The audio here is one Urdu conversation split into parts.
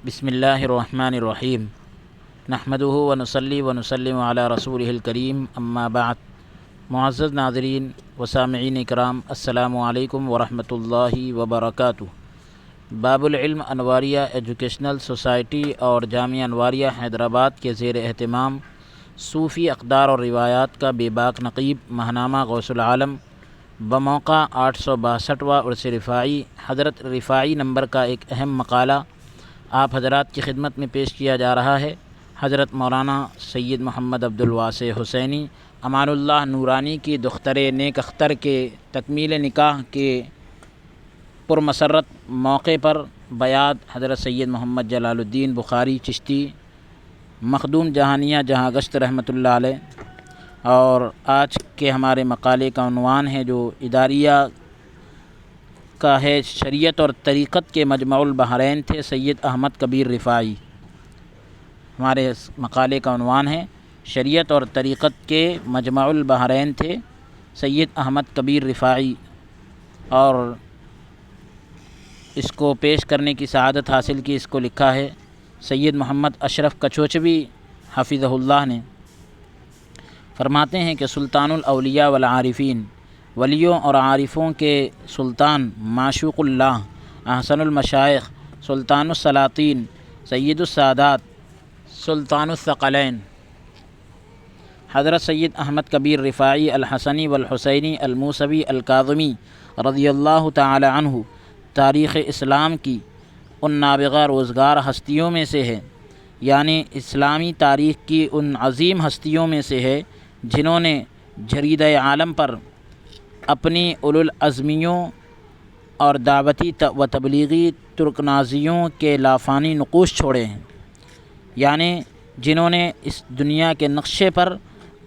بسم اللہ الرحمن الرحیم نحمدہ ونصلی ونسلم علی رسولہ الکریم اما بعد۔ معزز ناظرین و سامعین اکرام، السلام علیکم ورحمۃ اللہ وبرکاتہ۔ باب العلم انواریہ ایجوکیشنل سوسائٹی اور جامعہ انواریہ حیدرآباد کے زیر اہتمام صوفی اقدار اور روایات کا بے باک نقیب ماہنامہ غوث العالم بموقع 862واں عرس رفاعی حضرت رفاعی نمبر کا ایک اہم مقالہ آپ حضرات کی خدمت میں پیش کیا جا رہا ہے۔ حضرت مولانا سید محمد عبد الواسع حسینی امان اللہ نورانی کی دختر نیک اختر کے تکمیل نکاح کے پرمسرت موقع پر بیعت حضرت سید محمد جلال الدین بخاری چشتی مخدوم جہانیہ جہاں گشت رحمۃ اللہ علیہ، اور آج کے ہمارے مقالے کا عنوان ہے جو اداریہ کا ہے، شریعت اور طریقت کے مجمع البحرین تھے سید احمد کبیر رفاعی۔ ہمارے اس مقالے کا عنوان ہے شریعت اور طریقت کے مجمع البحرین تھے سید احمد کبیر رفاعی، اور اس کو پیش کرنے کی سعادت حاصل کی، اس کو لکھا ہے سید محمد اشرف کچوچوی حفظہ اللہ نے۔ فرماتے ہیں کہ سلطان الاولیاء والعارفین، ولیوں اور عارفوں کے سلطان، معشوق اللہ، احسن المشائخ، سلطان السلاطین، سید السادات، سلطان الثقلین، حضرت سید احمد کبیر رفاعی الحسنی والحسینی الموسوی الکاظمی رضی اللہ تعالی عنہ تاریخ اسلام کی ان نابغہ روزگار ہستیوں میں سے ہے، یعنی اسلامی تاریخ کی ان عظیم ہستیوں میں سے ہے جنہوں نے جریدہ عالم پر اپنی اولوالعزمیوں اور دعوتی و تبلیغی ترکنازیوں کے لافانی نقوش چھوڑے ہیں، یعنی جنہوں نے اس دنیا کے نقشے پر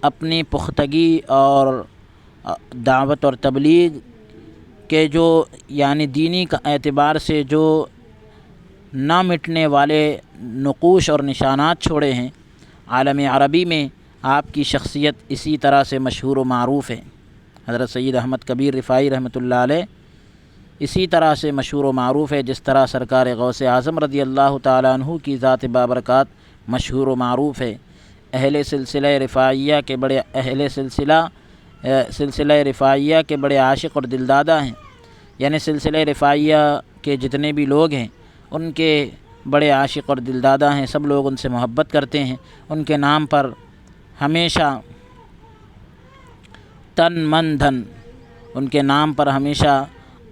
اپنی پختگی اور دعوت اور تبلیغ کے جو یعنی دینی کا اعتبار سے جو نہ مٹنے والے نقوش اور نشانات چھوڑے ہیں۔ عالم عربی میں آپ کی شخصیت اسی طرح سے مشہور و معروف ہے۔ حضرت سید احمد کبیر رفاعی رحمۃ اللہ علیہ اسی طرح سے مشہور و معروف ہے جس طرح سرکار غوث اعظم رضی اللہ تعالیٰ عنہ کی ذات بابرکات مشہور و معروف ہے۔ اہل سلسلہ رفاعیہ کے بڑے عاشق اور دلدادہ ہیں، یعنی سلسلہ رفاعیہ کے جتنے بھی لوگ ہیں ان کے بڑے عاشق اور دلدادہ ہیں، سب لوگ ان سے محبت کرتے ہیں، ان کے نام پر ہمیشہ تن من دھن، ان کے نام پر ہمیشہ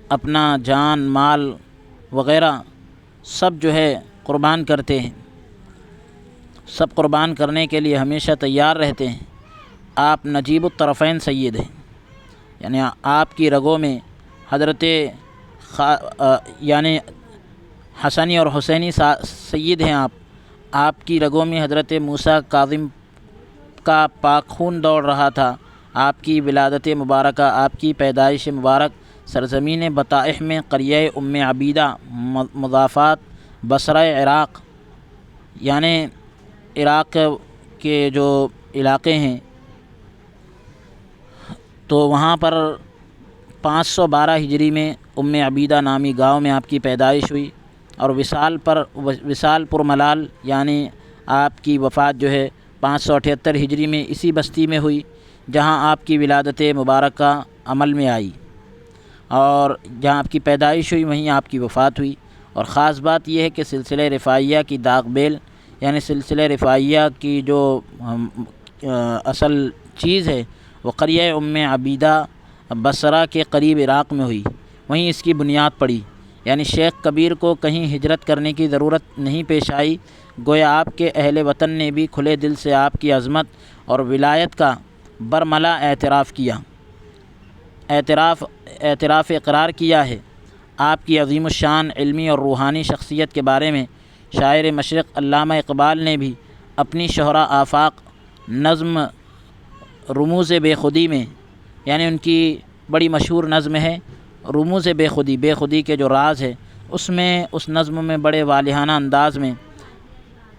اپنا جان مال وغیرہ سب جو ہے قربان کرتے ہیں، سب قربان کرنے کے لیے ہمیشہ تیار رہتے ہیں۔ آپ نجیب الطرفین سید ہیں، یعنی آپ کی رگوں میں حضرت یعنی حسنی اور حسینی سید ہیں۔ آپ کی رگوں میں حضرت موسیٰ کاظم کا پاک خون دوڑ رہا تھا۔ آپ کی ولادت مبارکہ، آپ کی پیدائش مبارک سرزمین بطائح میں قریہ ام عبیدہ مضافات بصرہ عراق، یعنی عراق کے جو علاقے ہیں تو وہاں پر 512 ہجری میں ام عبیدہ نامی گاؤں میں آپ کی پیدائش ہوئی، اور وصال پر ملال یعنی آپ کی وفات جو ہے 578 ہجری میں اسی بستی میں ہوئی جہاں آپ کی ولادت مبارکہ عمل میں آئی، اور جہاں آپ کی پیدائش ہوئی وہیں آپ کی وفات ہوئی۔ اور خاص بات یہ ہے کہ سلسلہ رفاعیہ کی داغ بیل، یعنی سلسلہ رفاعیہ کی جو اصل چیز ہے وہ قریہ ام عبیدہ بصرہ کے قریب عراق میں ہوئی، وہیں اس کی بنیاد پڑی، یعنی شیخ کبیر کو کہیں ہجرت کرنے کی ضرورت نہیں پیش آئی، گویا آپ کے اہل وطن نے بھی کھلے دل سے آپ کی عظمت اور ولایت کا برملا اعتراف کیا، اعتراف اقرار کیا ہے۔ آپ کی عظیم الشان علمی اور روحانی شخصیت کے بارے میں شاعر مشرق علامہ اقبال نے بھی اپنی شہرہ آفاق نظم رموز بے خودی میں، یعنی ان کی بڑی مشہور نظم ہے رموز بے خودی، بے خودی کے جو راز ہے، اس نظم میں بڑے والہانہ انداز میں،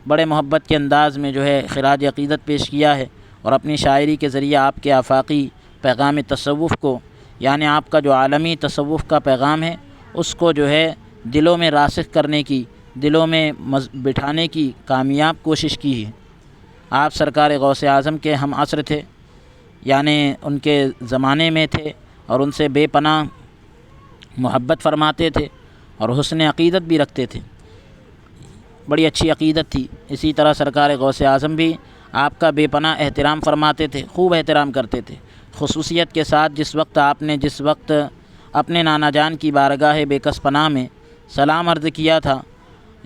بڑے محبت کے انداز میں جو ہے خراج عقیدت پیش کیا ہے، اور اپنی شاعری کے ذریعے آپ کے آفاقی پیغام تصوف کو، یعنی آپ کا جو عالمی تصوف کا پیغام ہے اس کو جو ہے دلوں میں راسخ کرنے کی دلوں میں بٹھانے کی کامیاب کوشش کی ہے۔ آپ سرکار غوث اعظم کے ہم عصر تھے، یعنی ان کے زمانے میں تھے، اور ان سے بے پناہ محبت فرماتے تھے اور حسن عقیدت بھی رکھتے تھے، بڑی اچھی عقیدت تھی۔ اسی طرح سرکار غوث اعظم بھی آپ کا بے پناہ احترام فرماتے تھے، خوب احترام کرتے تھے۔ خصوصیت کے ساتھ جس وقت اپنے نانا جان کی بارگاہ بے کس پناہ میں سلام عرض کیا تھا،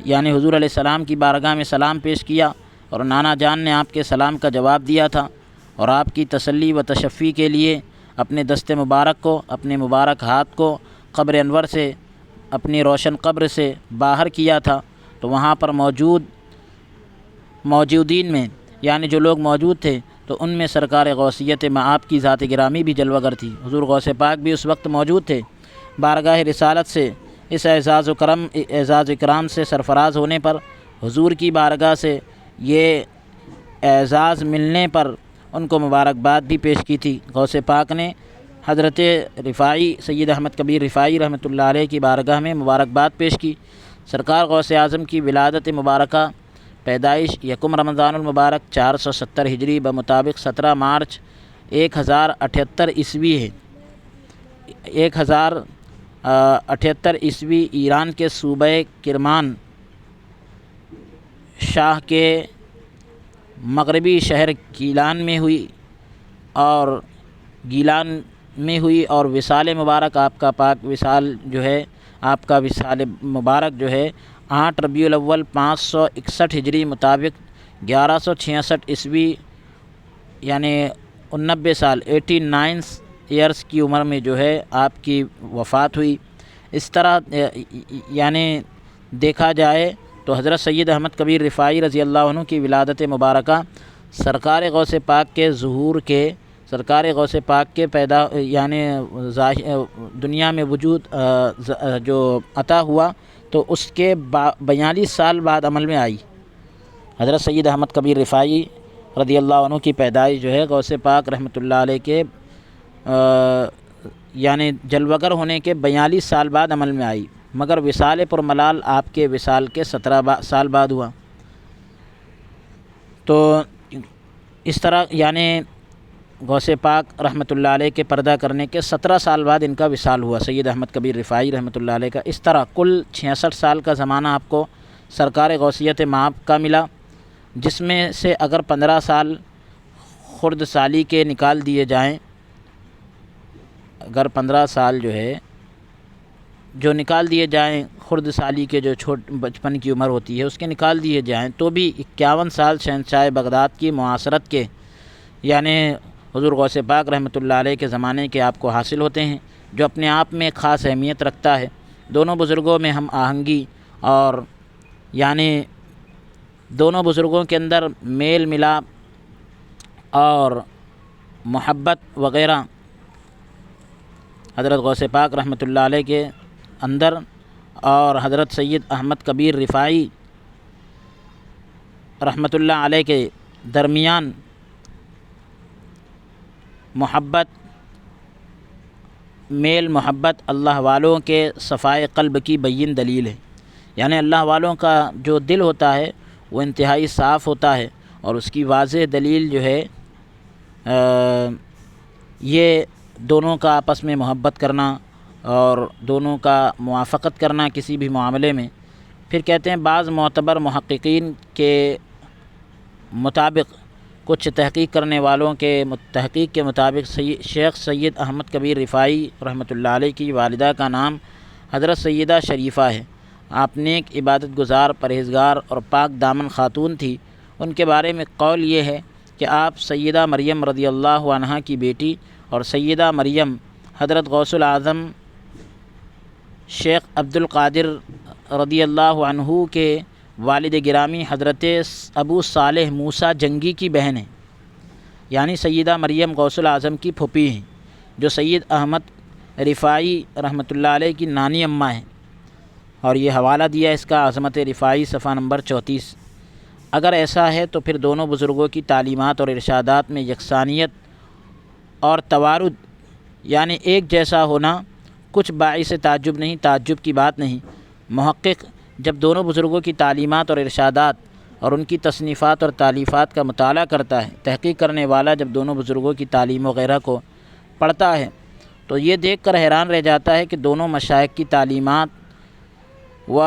یعنی حضور علیہ السلام کی بارگاہ میں سلام پیش کیا، اور نانا جان نے آپ کے سلام کا جواب دیا تھا، اور آپ کی تسلی و تشفی کے لیے اپنے دست مبارک کو، اپنے مبارک ہاتھ کو قبر انور سے، اپنی روشن قبر سے باہر کیا تھا، تو وہاں پر موجودین میں، یعنی جو لوگ موجود تھے، تو ان میں سرکار غوثیت آپ کی ذات گرامی بھی جلوہ گر تھی۔ حضور غوث پاک بھی اس وقت موجود تھے۔ بارگاہ رسالت سے اس اعزاز و کرام سے سرفراز ہونے پر، حضور کی بارگاہ سے یہ اعزاز ملنے پر ان کو مبارکباد بھی پیش کی تھی۔ غوث پاک نے حضرت رفاعی سید احمد کبیر رفاعی رحمۃ اللہ علیہ کی بارگاہ میں مبارکباد پیش کی۔ سرکار غوث اعظم کی ولادت مبارکہ پیدائش 1 رمضان المبارک 470 ہجری بمطابق 17 مارچ 1078 عیسوی ہے۔ 1078 عیسوی ایران کے صوبہ کرمان شاہ کے مغربی شہر گیلان میں ہوئی اور وصال مبارک آپ کا پاک وصال جو ہے، آپ کا وصال مبارک جو ہے 8 ربیع الاول 561 ہجری مطابق 1166 عیسوی، یعنی 89 سال 89 ایئرس کی عمر میں جو ہے آپ کی وفات ہوئی۔ اس طرح یعنی دیکھا جائے تو حضرت سید احمد کبیر رفاعی رضی اللہ عنہ کی ولادت مبارکہ سرکار غوث پاک کے ظہور کے، سرکار غوث پاک کے یعنی دنیا میں وجود جو عطا ہوا، تو اس کے 42 سال بعد عمل میں آئی۔ حضرت سید احمد کبیر رفاعی رضی اللہ عنہ کی پیدائش جو ہے غوث پاک رحمۃ اللہ علیہ کے یعنی جلوہ گر ہونے کے 42 سال بعد عمل میں آئی، مگر وصال پر ملال آپ کے وصال کے 17 سال بعد ہوا۔ تو اس طرح یعنی غوث پاک رحمۃ اللہ علیہ کے پردہ کرنے کے 17 سال بعد ان کا وصال ہوا، سید احمد کبیر رفاعی رحمۃ اللہ علیہ کا۔ اس طرح کل 66 سال کا زمانہ آپ کو سرکار غوثیت مآب کا ملا، جس میں سے اگر 15 سال خرد سالی کے نکال دیے جائیں، اگر 15 سال جو نکال دیے جائیں خرد سالی کے، جو بچپن کی عمر ہوتی ہے اس کے نکال دیے جائیں، تو بھی 51 سال شہنشاہ بغداد کی معاصرت کے، یعنی حضور غوث پاک رحمۃ اللہ علیہ کے زمانے کے آپ کو حاصل ہوتے ہیں، جو اپنے آپ میں ایک خاص اہمیت رکھتا ہے۔ دونوں بزرگوں میں ہم آہنگی اور یعنی دونوں بزرگوں کے اندر میل ملاپ اور محبت وغیرہ حضرت غوث پاک رحمۃ اللہ علیہ کے اندر اور حضرت سید احمد کبیر رفاعی رحمۃ اللہ علیہ کے درمیان محبت اللہ والوں کے صفائے قلب کی بین دلیل ہے، یعنی اللہ والوں کا جو دل ہوتا ہے وہ انتہائی صاف ہوتا ہے، اور اس کی واضح دلیل جو ہے یہ دونوں کا آپس میں محبت کرنا اور دونوں کا موافقت کرنا کسی بھی معاملے میں۔ پھر کہتے ہیں بعض معتبر محققین کے مطابق، کچھ تحقیق کرنے والوں کے تحقیق کے مطابق شیخ سید احمد کبیر رفاعی رحمۃ اللہ علیہ کی والدہ کا نام حضرت سیدہ شریفہ ہے۔ آپ نیک عبادت گزار، پرہیزگار اور پاک دامن خاتون تھی۔ ان کے بارے میں قول یہ ہے کہ آپ سیدہ مریم رضی اللہ عنہا کی بیٹی اور سیدہ مریم حضرت غوث العظم شیخ عبد القادر رضی اللہ عنہ کے والد گرامی حضرت ابو صالح موسیٰ جنگی کی بہن ہیں، یعنی سیدہ مریم غوث العظم کی پھوپھی ہیں، جو سید احمد رفاعی رحمۃ اللہ علیہ کی نانی اماں ہیں۔ اور یہ حوالہ دیا اس کا عظمت رفاعی صفحہ نمبر 34۔ اگر ایسا ہے تو پھر دونوں بزرگوں کی تعلیمات اور ارشادات میں یکسانیت اور توارد، یعنی ایک جیسا ہونا، کچھ باعث تعجب نہیں، تعجب کی بات نہیں۔ محقق جب دونوں بزرگوں کی تعلیمات اور ارشادات اور ان کی تصنیفات اور تالیفات کا مطالعہ کرتا ہے، تحقیق کرنے والا جب دونوں بزرگوں کی تعلیم وغیرہ کو پڑھتا ہے تو یہ دیکھ کر حیران رہ جاتا ہے کہ دونوں مشائخ کی تعلیمات و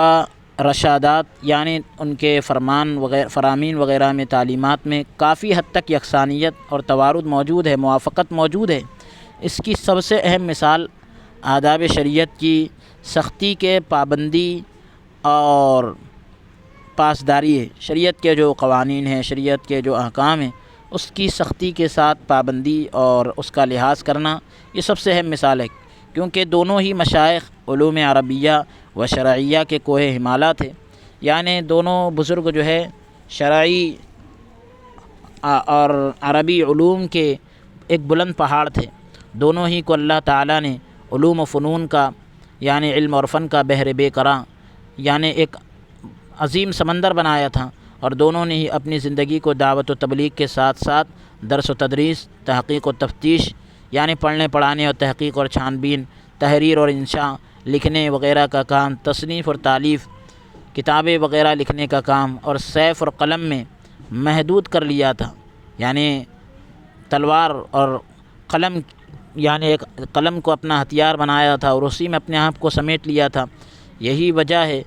رشادات یعنی ان کے فرامین وغیرہ میں تعلیمات میں کافی حد تک یکسانیت اور توارد موجود ہے، موافقت موجود ہے۔ اس کی سب سے اہم مثال آداب شریعت کی سختی کے پابندی اور پاسداری ہے۔ شریعت کے جو قوانین ہیں، شریعت کے جو احکام ہیں، اس کی سختی کے ساتھ پابندی اور اس کا لحاظ کرنا یہ سب سے اہم مثال ہے، کیونکہ دونوں ہی مشائخ علوم عربیہ و شرعیہ کے کوہ ہمالہ تھے، یعنی دونوں بزرگ جو ہے شرعی اور عربی علوم کے ایک بلند پہاڑ تھے۔ دونوں ہی کو اللہ تعالیٰ نے علوم و فنون کا یعنی علم اور فن کا بحر بے کراں یعنی ایک عظیم سمندر بنایا تھا، اور دونوں نے ہی اپنی زندگی کو دعوت و تبلیغ کے ساتھ ساتھ درس و تدریس، تحقیق و تفتیش یعنی پڑھنے پڑھانے اور تحقیق اور چھان بین، تحریر اور انشاء، لکھنے وغیرہ کا کام، تصنیف اور تالیف، کتابیں وغیرہ لکھنے کا کام اور سیف اور قلم میں محدود کر لیا تھا، یعنی تلوار اور قلم یعنی ایک قلم کو اپنا ہتھیار بنایا تھا اور اسی میں اپنے آپ کو سمیٹ لیا تھا۔ یہی وجہ ہے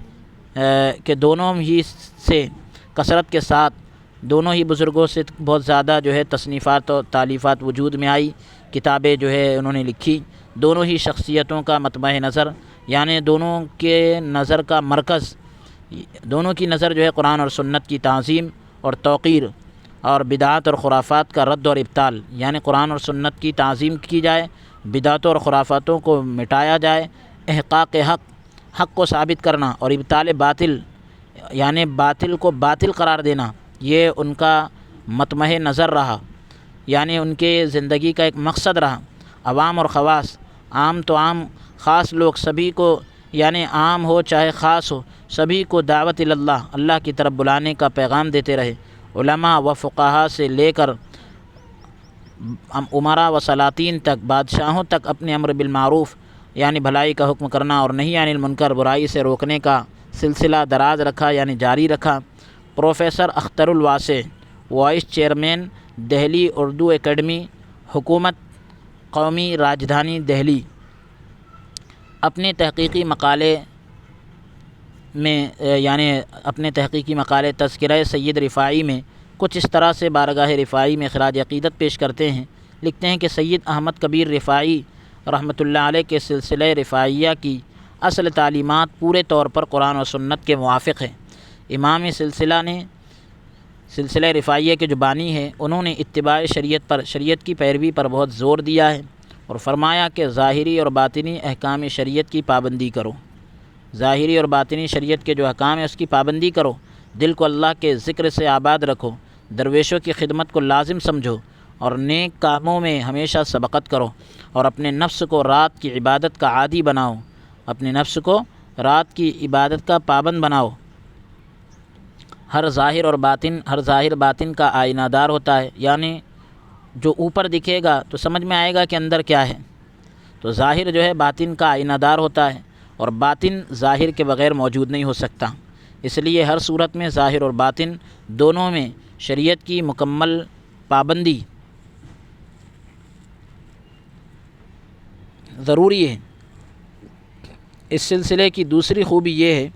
کہ دونوں ہی سے کثرت کے ساتھ دونوں ہی بزرگوں سے بہت زیادہ جو ہے تصنیفات اور تالیفات وجود میں آئی، کتابیں جو ہے انہوں نے لکھی۔ دونوں ہی شخصیتوں کا مطمع نظر یعنی دونوں کے نظر کا مرکز، دونوں کی نظر جو ہے قرآن اور سنت کی تعظیم اور توقیر اور بدعات اور خرافات کا رد اور ابطال، یعنی قرآن اور سنت کی تعظیم کی جائے، بدعتوں اور خرافاتوں کو مٹایا جائے، احقاق حق کو ثابت کرنا اور ابطال باطل یعنی باطل کو باطل قرار دینا، یہ ان کا مطمع نظر رہا، یعنی ان کے زندگی کا ایک مقصد رہا۔ عوام اور خواص، عام تو عام، خاص لوگ سبھی کو یعنی عام ہو چاہے خاص ہو سبھی کو دعوت اللہ، اللہ کی طرف بلانے کا پیغام دیتے رہے۔ علماء و فقہاء سے لے کر امراء و سلاطین تک، بادشاہوں تک اپنے امر بالمعروف یعنی بھلائی کا حکم کرنا اور نہی عن المنکر برائی سے روکنے کا سلسلہ دراز رکھا یعنی جاری رکھا۔ Professor Akhtar Alwasey, vice chairman Delhi Urdu academy, حکومت قومی راجدھانی دہلی، اپنے تحقیقی مقالے میں یعنی اپنے تحقیقی مقالے تذکرہ سید رفاعی میں کچھ اس طرح سے بارگاہ رفاعی میں خراج عقیدت پیش کرتے ہیں۔ لکھتے ہیں کہ سید احمد کبیر رفاعی رحمۃ اللہ علیہ کے سلسلہ رفاعیہ کی اصل تعلیمات پورے طور پر قرآن و سنت کے موافق ہے۔ امام سلسلہ رفاعیہ کے جو بانی ہیں انہوں نے اتباع شریعت کی پیروی پر بہت زور دیا ہے اور فرمایا کہ ظاہری اور باطنی احکام شریعت کی پابندی کرو، ظاہری اور باطنی شریعت کے جو احکام ہیں اس کی پابندی کرو، دل کو اللہ کے ذکر سے آباد رکھو، درویشوں کی خدمت کو لازم سمجھو اور نیک کاموں میں ہمیشہ سبقت کرو، اور اپنے نفس کو رات کی عبادت کا عادی بناؤ، اپنے نفس کو رات کی عبادت کا پابند بناؤ۔ ہر ظاہر باطن کا آئینہ دار ہوتا ہے، یعنی جو اوپر دکھے گا تو سمجھ میں آئے گا کہ اندر کیا ہے، تو ظاہر جو ہے باطن کا آئینہ دار ہوتا ہے اور باطن ظاہر کے بغیر موجود نہیں ہو سکتا، اس لیے ہر صورت میں ظاہر اور باطن دونوں میں شریعت کی مکمل پابندی ضروری ہے۔ اس سلسلے کی دوسری خوبی یہ ہے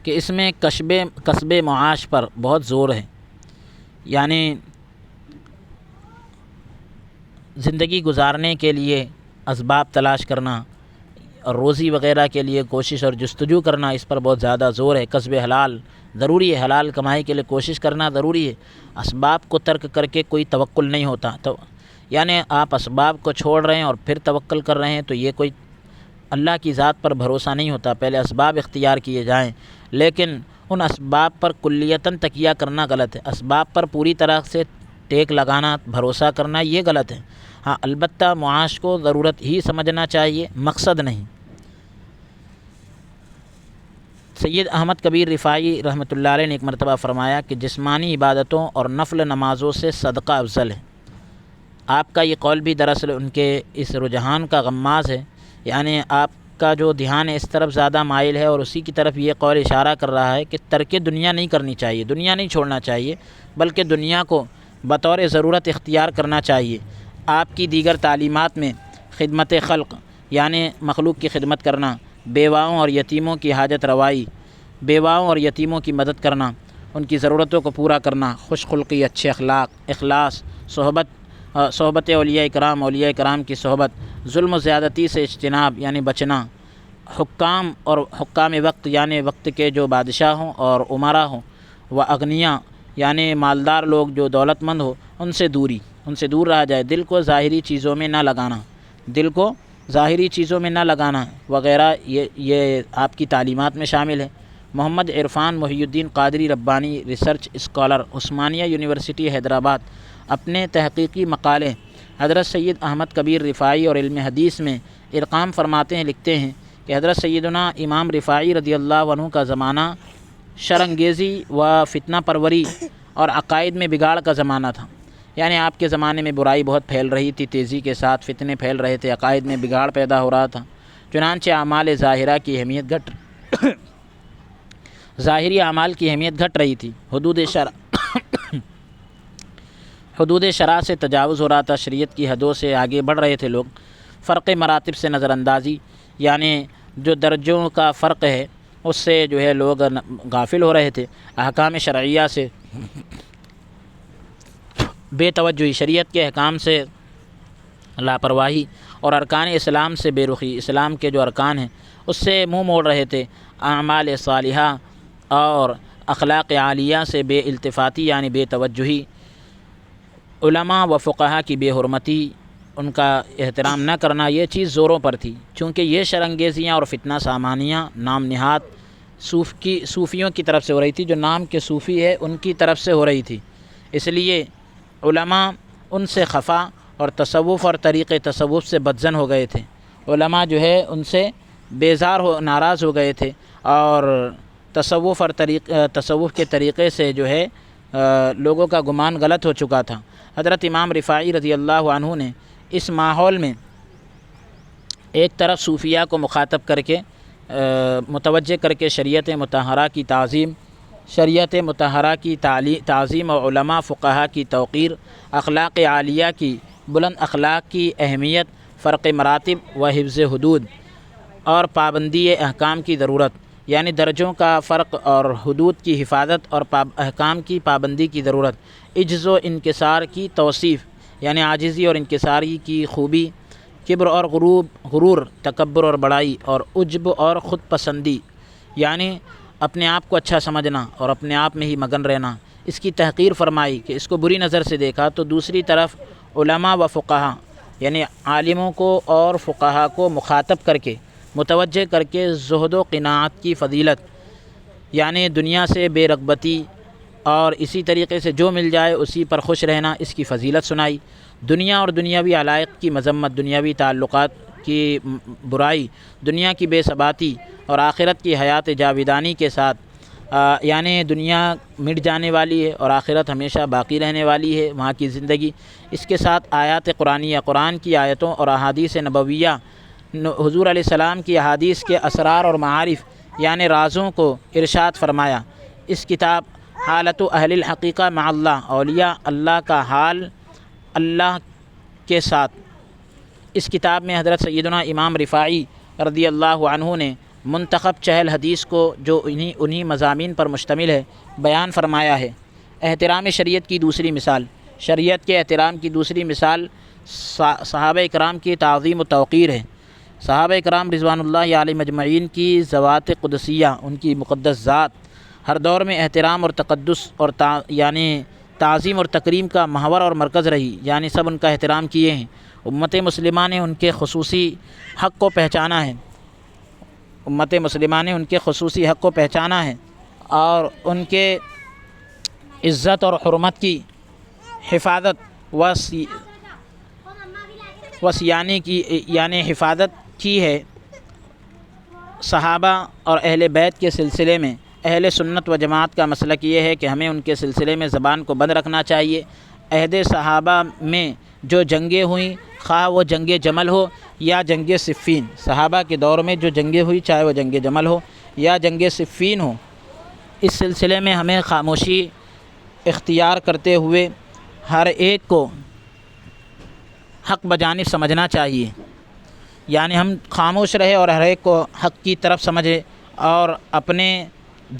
کہ اس میں کسب معاش پر بہت زور ہے، یعنی زندگی گزارنے کے لیے اسباب تلاش کرنا اور روزی وغیرہ کے لیے کوشش اور جستجو کرنا، اس پر بہت زیادہ زور ہے۔ کسب حلال ضروری ہے، حلال کمائی کے لیے کوشش کرنا ضروری ہے۔ اسباب کو ترک کر کے کوئی توکل نہیں ہوتا، تو یعنی آپ اسباب کو چھوڑ رہے ہیں اور پھر توکل کر رہے ہیں تو یہ کوئی اللہ کی ذات پر بھروسہ نہیں ہوتا۔ پہلے اسباب اختیار کیے جائیں، لیکن ان اسباب پر کلیتاً تکیہ کرنا غلط ہے، اسباب پر پوری طرح سے ٹیک لگانا، بھروسہ کرنا یہ غلط ہے۔ ہاں البتہ معاش کو ضرورت ہی سمجھنا چاہیے، مقصد نہیں۔ سید احمد کبیر رفاعی رحمۃ اللہ علیہ نے ایک مرتبہ فرمایا کہ جسمانی عبادتوں اور نفل نمازوں سے صدقہ افضل ہے۔ آپ کا یہ قول بھی دراصل ان کے اس رجحان کا غماز ہے، یعنی آپ کا جو دھیان ہے اس طرف زیادہ مائل ہے، اور اسی کی طرف یہ قول اشارہ کر رہا ہے کہ ترک دنیا نہیں کرنی چاہیے، دنیا نہیں چھوڑنا چاہیے، بلکہ دنیا کو بطور ضرورت اختیار کرنا چاہیے۔ آپ کی دیگر تعلیمات میں خدمت خلق یعنی مخلوق کی خدمت کرنا، بیواؤں اور یتیموں کی حاجت روائی، بیواؤں اور یتیموں کی مدد کرنا، ان کی ضرورتوں کو پورا کرنا، خوش خلقی، اچھے اخلاق، اخلاص، صحبت اولیاء کرام کی صحبت، ظلم و زیادتی سے اجتناب یعنی بچنا، حکام وقت یعنی وقت کے جو بادشاہ ہوں اور امراء ہوں، و اغنیاء یعنی مالدار لوگ جو دولت مند ہو، ان سے دور رہا جائے، دل کو ظاہری چیزوں میں نہ لگانا وغیرہ، یہ آپ کی تعلیمات میں شامل ہے۔ محمد عرفان محی الدین قادری ربانی ریسرچ اسکالر، عثمانیہ یونیورسٹی حیدرآباد، اپنے تحقیقی مقالے حضرت سید احمد کبیر رفاعی اور علم حدیث میں ارقام فرماتے ہیں، لکھتے ہیں کہ حضرت سیدنا امام رفاعی رضی اللہ عنہ کا زمانہ شرانگیزی و فتنہ پروری اور عقائد میں بگاڑ کا زمانہ تھا، یعنی آپ کے زمانے میں برائی بہت پھیل رہی تھی، تیزی کے ساتھ فتنے پھیل رہے تھے، عقائد میں بگاڑ پیدا ہو رہا تھا، چنانچہ ظاہری اعمال کی اہمیت گھٹ رہی تھی، حدود شرع سے تجاوز ہو رہا تھا، شریعت کی حدوں سے آگے بڑھ رہے تھے لوگ، فرق مراتب سے نظر اندازی یعنی جو درجوں کا فرق ہے اس سے جو ہے لوگ غافل ہو رہے تھے، احکام شرعیہ سے بے توجہی، شریعت کے احکام سے لاپرواہی، اور ارکان اسلام سے بے رخی، اسلام کے جو ارکان ہیں اس سے منہ موڑ رہے تھے، اعمال صالحہ اور اخلاق عالیہ سے بے التفاتی یعنی بے توجہی، علماء و فقہا کی بے حرمتی، ان کا احترام نہ کرنا، یہ چیز زوروں پر تھی، چونکہ یہ شرانگیزیاں اور فتنہ سامانیاں نام نہاد صوفیوں کی طرف سے ہو رہی تھی، جو نام کے صوفی ہے ان کی طرف سے ہو رہی تھی، اس لیے علماء ان سے خفا اور تصوف اور طریق تصوف سے بدظن ہو گئے تھے، علماء جو ہے ان سے ناراض ہو گئے تھے، اور تصوف کے طریقے سے جو ہے لوگوں کا گمان غلط ہو چکا تھا۔ حضرت امام رفاعی رضی اللہ عنہ نے اس ماحول میں ایک طرف صوفیہ کو مخاطب کر کے متوجہ کر کے شریعت مطہرہ کی تعظیم اور علماء فقہا کی توقیر، اخلاق عالیہ کی بلند اخلاق کی اہمیت، فرق مراتب و حفظ حدود اور پابندی احکام کی ضرورت، یعنی درجوں کا فرق اور حدود کی حفاظت اور احکام کی پابندی کی ضرورت، عجز و انکسار کی توصیف یعنی عاجزی اور انکساری کی خوبی، کبر اور غرور، تکبر اور بڑائی، اور عجب اور خود پسندی یعنی اپنے آپ کو اچھا سمجھنا اور اپنے آپ میں ہی مگن رہنا، اس کی تحقیر فرمائی کہ اس کو بری نظر سے دیکھا۔ تو دوسری طرف علماء و فقہا یعنی عالموں کو اور فقہا کو مخاطب کر کے متوجہ کر کے زہد و قناعت کی فضیلت یعنی دنیا سے بے رغبتی اور اسی طریقے سے جو مل جائے اسی پر خوش رہنا، اس کی فضیلت سنائی، دنیا اور دنیاوی علائق کی مذمت، دنیاوی تعلقات کی برائی، دنیا کی بے ثباتی اور آخرت کی حیات جاویدانی کے ساتھ، یعنی دنیا مٹ جانے والی ہے اور آخرت ہمیشہ باقی رہنے والی ہے، وہاں کی زندگی، اس کے ساتھ آیات قرآنیہ، قرآن کی آیتوں اور احادیث نبویہ، حضور علیہ السلام کی احادیث کے اسرار اور معارف یعنی رازوں کو ارشاد فرمایا۔ اس کتاب حالت اہل الحقیقہ مع اللہ، اولیاء اللہ کا حال اللہ کے ساتھ، اس کتاب میں حضرت سیدنا امام رفاعی رضی اللہ عنہ نے منتخب چہل حدیث کو جو انہی مضامین پر مشتمل ہے بیان فرمایا ہے۔ احترام شریعت کی دوسری مثال، شریعت کے احترام کی دوسری مثال صحابہ اکرام کی تعظیم و توقیر ہے۔ صحابہ اکرام رضوان اللہ علیہ مجمعین کی ذوات قدسیہ، ان کی مقدس ذات، ہر دور میں احترام اور تقدس اور یعنی تعظیم اور تکریم کا محور اور مرکز رہی، یعنی سب ان کا احترام کیے ہیں۔ امت مسلمہ نے ان کے خصوصی حق کو پہچانا ہے، اور ان کے عزت اور حرمت کی حفاظت یعنی حفاظت کی ہے۔ صحابہ اور اہل بیت کے سلسلے میں اہل سنت و جماعت کا مسلک یہ ہے کہ ہمیں ان کے سلسلے میں زبان کو بند رکھنا چاہیے۔ عہد صحابہ میں جو جنگیں ہوئیں، خواہ وہ جنگ جمل ہو یا جنگ صفین، صحابہ کے دور میں جو جنگیں ہوئی، چاہے وہ جنگ جمل ہو یا جنگ صفین ہو، اس سلسلے میں ہمیں خاموشی اختیار کرتے ہوئے ہر ایک کو حق بجانب سمجھنا چاہیے، یعنی ہم خاموش رہے اور ہر ایک کو حق کی طرف سمجھے، اور اپنے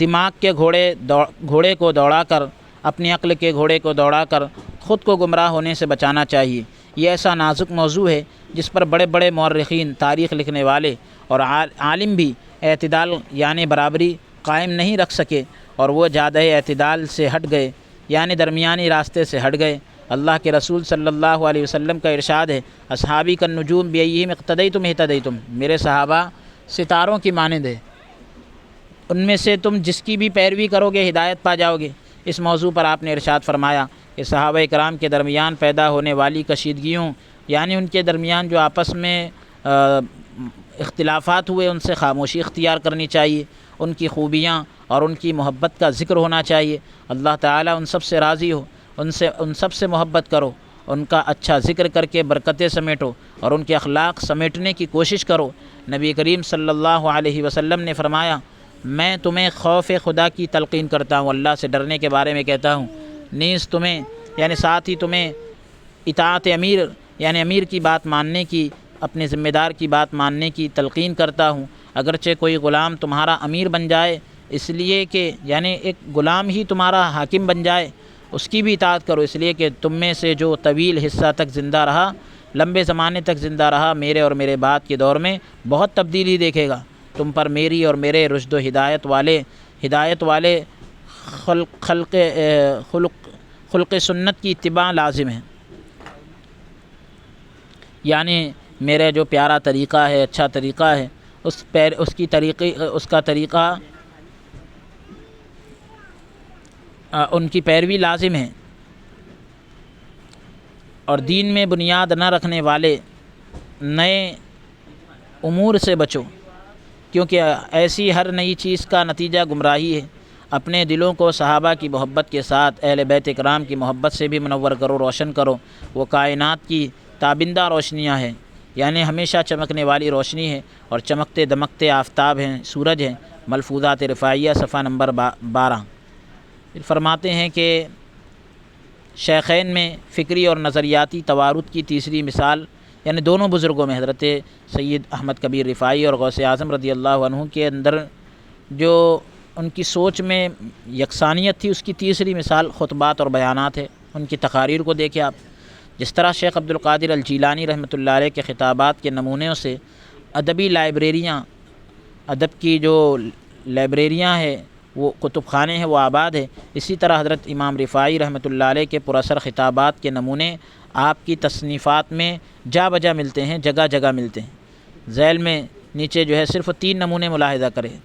دماغ کے گھوڑے کو دوڑا کر، اپنی عقل کے گھوڑے کو دوڑا کر خود کو گمراہ ہونے سے بچانا چاہیے۔ یہ ایسا نازک موضوع ہے جس پر بڑے بڑے مورخین، تاریخ لکھنے والے اور عالم بھی اعتدال یعنی برابری قائم نہیں رکھ سکے، اور وہ زیادہ اعتدال سے ہٹ گئے، یعنی درمیانی راستے سے ہٹ گئے۔ اللہ کے رسول صلی اللہ علیہ وسلم کا ارشاد ہے، اصحابی کالنجوم بایہم اقتدیتم اہتدیتم، میرے صحابہ ستاروں کی مانند ہے، ان میں سے تم جس کی بھی پیروی کرو گے ہدایت پا جاؤ گے۔ اس موضوع پر آپ نے ارشاد فرمایا کہ صحابہ کرام کے درمیان پیدا ہونے والی کشیدگیوں، یعنی ان کے درمیان جو آپس میں اختلافات ہوئے، ان سے خاموشی اختیار کرنی چاہیے، ان کی خوبیاں اور ان کی محبت کا ذکر ہونا چاہیے۔ اللہ تعالیٰ ان سب سے راضی ہو، ان سب سے محبت کرو، ان کا اچھا ذکر کر کے برکتیں سمیٹو اور ان کے اخلاق سمیٹنے کی کوشش کرو۔ نبی کریم صلی اللہ علیہ وسلم نے فرمایا، میں تمہیں خوف خدا کی تلقین کرتا ہوں، اللہ سے ڈرنے کے بارے میں کہتا ہوں، نیز تمہیں یعنی ساتھ ہی تمہیں اطاعت امیر یعنی امیر کی بات ماننے کی، اپنے ذمہ دار کی بات ماننے کی تلقین کرتا ہوں۔ اگرچہ کوئی غلام تمہارا امیر بن جائے، اس لیے کہ یعنی ایک غلام ہی تمہارا حاکم بن جائے، اس کی بھی اطاعت کرو، اس لیے کہ تم میں سے جو طویل حصہ تک زندہ رہا، لمبے زمانے تک زندہ رہا، میرے اور میرے بعد کے دور میں بہت تبدیلی دیکھے گا۔ تم پر میری اور میرے رشد و ہدایت والے خلق سنت کی اتباع لازم ہے، یعنی میرے جو پیارا طریقہ ہے، اچھا طریقہ ہے، اس کا طریقہ ان کی پیروی لازم ہے۔ اور دین میں بنیاد نہ رکھنے والے نئے امور سے بچو، کیونکہ ایسی ہر نئی چیز کا نتیجہ گمراہی ہے۔ اپنے دلوں کو صحابہ کی محبت کے ساتھ اہل بیت اکرام کی محبت سے بھی منور کرو، روشن کرو۔ وہ کائنات کی تابندہ روشنیاں ہیں، یعنی ہمیشہ چمکنے والی روشنی ہے، اور چمکتے دمکتے آفتاب ہیں، سورج ہیں۔ ملفوظات رفاعیہ صفحہ نمبر 12۔ پھر فرماتے ہیں کہ شیخین میں فکری اور نظریاتی توارد کی تیسری مثال، یعنی دونوں بزرگوں میں، حضرت سید احمد کبیر رفاعی اور غوث اعظم رضی اللہ عنہ کے اندر جو ان کی سوچ میں یکسانیت تھی، اس کی تیسری مثال خطبات اور بیانات ہے۔ ان کی تقاریر کو دیکھیں آپ، جس طرح شیخ عبد القادر الجیلانی رحمۃ اللہ علیہ کے خطابات کے نمونوں سے ادبی لائبریریاں، ادب کی جو لائبریریاں ہیں، وہ کتب خانے ہیں، وہ آباد ہے۔ اسی طرح حضرت امام رفاعی رحمۃ اللہ علیہ کے پراثر خطابات کے نمونے آپ کی تصنیفات میں جا بجا ملتے ہیں، جگہ جگہ ملتے ہیں۔ ذیل میں نیچے جو ہے صرف 3 نمونے ملاحظہ کریں،